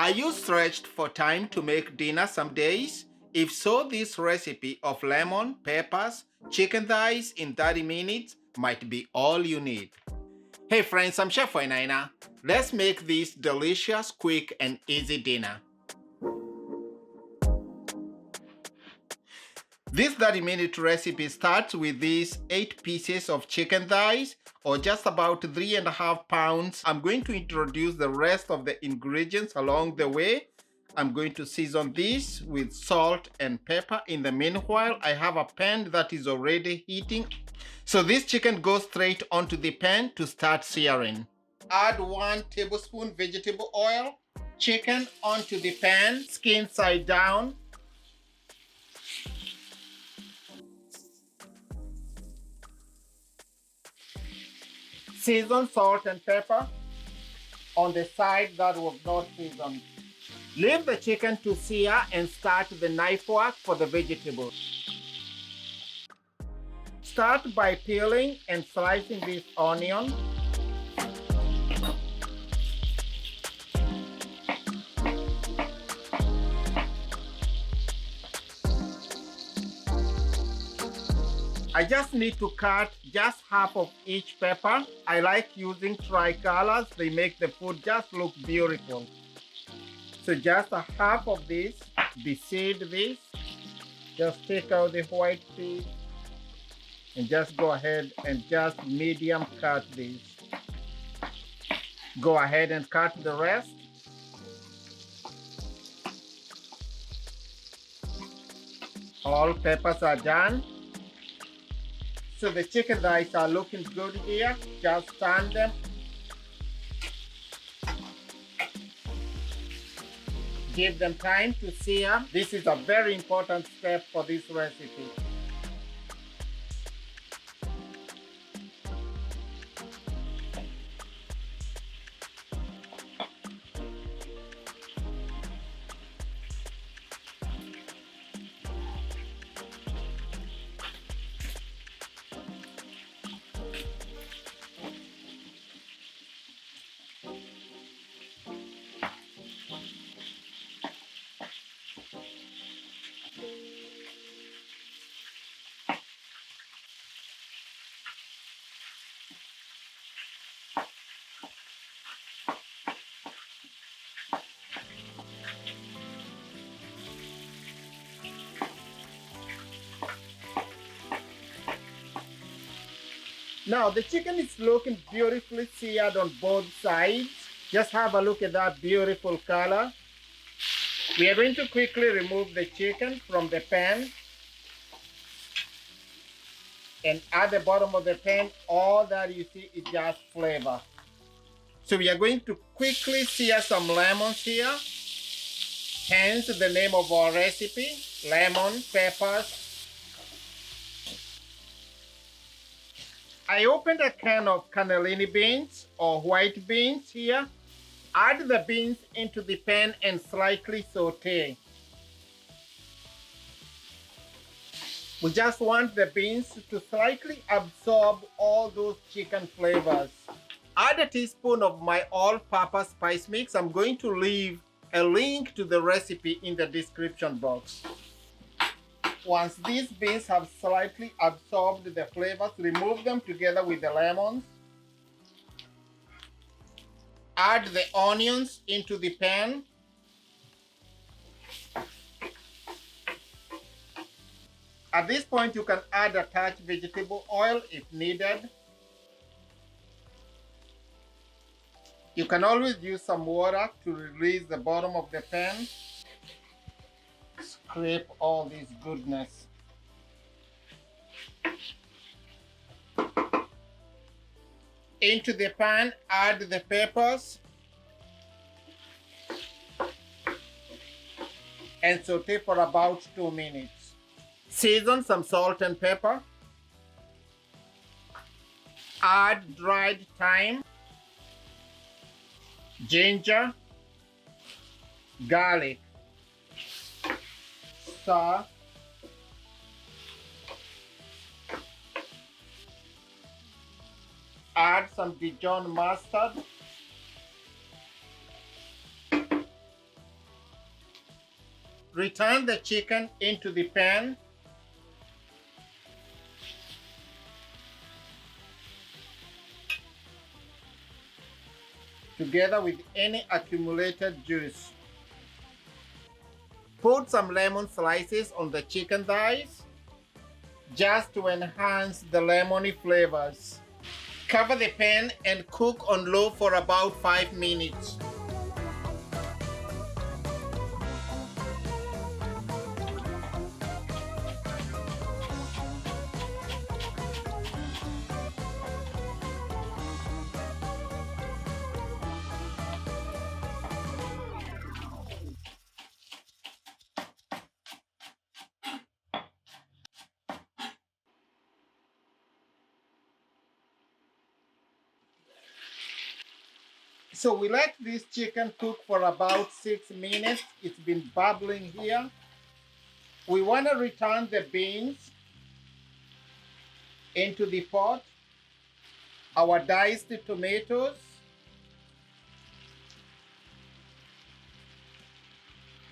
Are you stretched for time to make dinner some days? If so, this recipe of lemon, peppers, chicken thighs in 30 minutes might be all you need. Hey friends, I'm Chef Wainaina. Let's make this delicious, quick and easy dinner. This 30-minute recipe starts with these 8 pieces of chicken thighs, or just about 3.5 pounds. I'm going to introduce the rest of the ingredients along the way. I'm going to season this with salt and pepper. In the meanwhile, I have a pan that is already heating. So this chicken goes straight onto the pan to start searing. Add 1 tablespoon vegetable oil. Chicken onto the pan, skin side down. Season salt and pepper on the side that was not seasoned. Leave the chicken to sear and start the knife work for the vegetables. Start by peeling and slicing this onion. I just need to cut just half of each pepper. I like using tricolors. They make the food just look beautiful. So just a half of this, de-seed this. Just take out the white seed and just go ahead and just medium cut this. Go ahead and cut the rest. All peppers are done. So the chicken thighs are looking good here. Just turn them. Give them time to sear. This is a very important step for this recipe. Now the chicken is looking beautifully seared on both sides. Just have a look at that beautiful color. We are going to quickly remove the chicken from the pan. And at the bottom of the pan, all that you see is just flavor. So we are going to quickly sear some lemons here. Hence the name of our recipe, lemon, peppers. I opened a can of cannellini beans or white beans here. Add the beans into the pan and slightly saute. We just want the beans to slightly absorb all those chicken flavors. Add a teaspoon of my all-purpose spice mix. I'm going to leave a link to the recipe in the description box. Once these beans have slightly absorbed the flavors, remove them together with the lemons. Add the onions into the pan. At this point, you can add a touch vegetable oil if needed. You can always use some water to release the bottom of the pan. Scrape all this goodness. Into the pan, add the peppers and saute for about 2 minutes. Season some salt and pepper. Add dried thyme, ginger, garlic. Stir. Add some Dijon mustard. Return the chicken into the pan. Together with any accumulated juice. Put some lemon slices on the chicken thighs just to enhance the lemony flavors. Cover the pan and cook on low for about 5 minutes. So we let this chicken cook for about 6 minutes. It's been bubbling here. We want to return the beans into the pot, our diced tomatoes,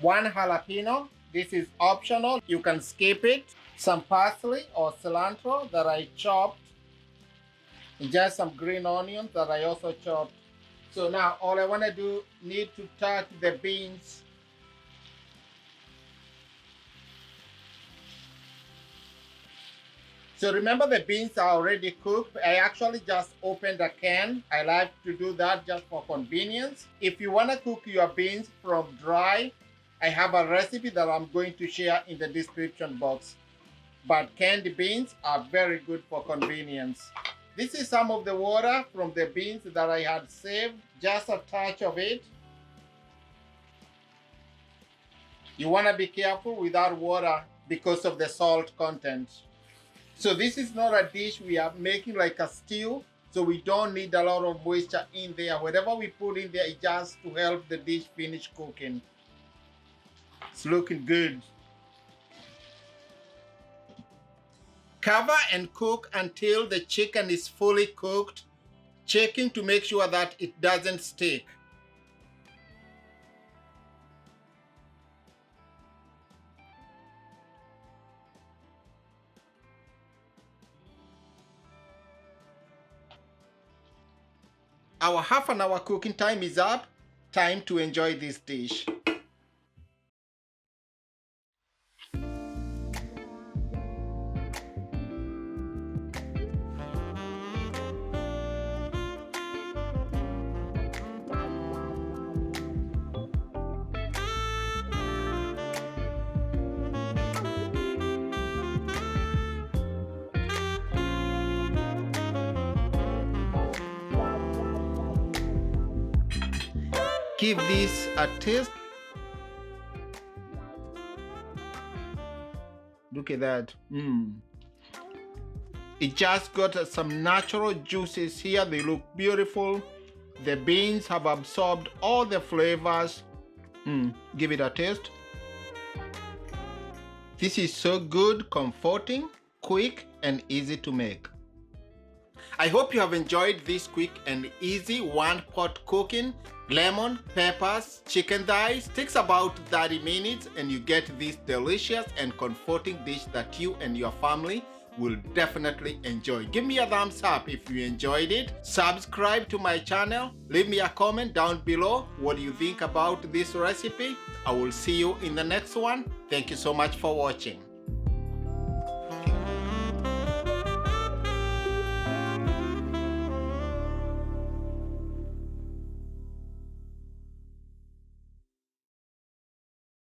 1 jalapeno. This is optional. You can skip it. Some parsley or cilantro that I chopped. Just some green onions that I also chopped. So now all I want to need to touch the beans. So remember, the beans are already cooked. I actually just opened a can. I like to do that just for convenience. If you want to cook your beans from dry, I have a recipe that I'm going to share in the description box. But canned beans are very good for convenience. This is some of the water from the beans that I had saved, just a touch of it. You want to be careful with that water because of the salt content. So this is not a dish we are making like a stew, so we don't need a lot of moisture in there. Whatever we put in there is just to help the dish finish cooking. It's looking good. Cover and cook until the chicken is fully cooked, checking to make sure that it doesn't stick. Our half an hour cooking time is up. Time to enjoy this dish. Give this a taste. Look at that. It just got some natural juices here. They look beautiful. The beans have absorbed all the flavors. Give it a taste. This is so good, comforting, quick, and easy to make. I hope you have enjoyed this quick and easy one-pot cooking. Lemon, peppers, chicken thighs. Takes about 30 minutes and you get this delicious and comforting dish that you and your family will definitely enjoy. Give me a thumbs up if you enjoyed it. Subscribe to my channel. Leave me a comment down below. What do you think about this recipe? I will see you in the next one. Thank you so much for watching.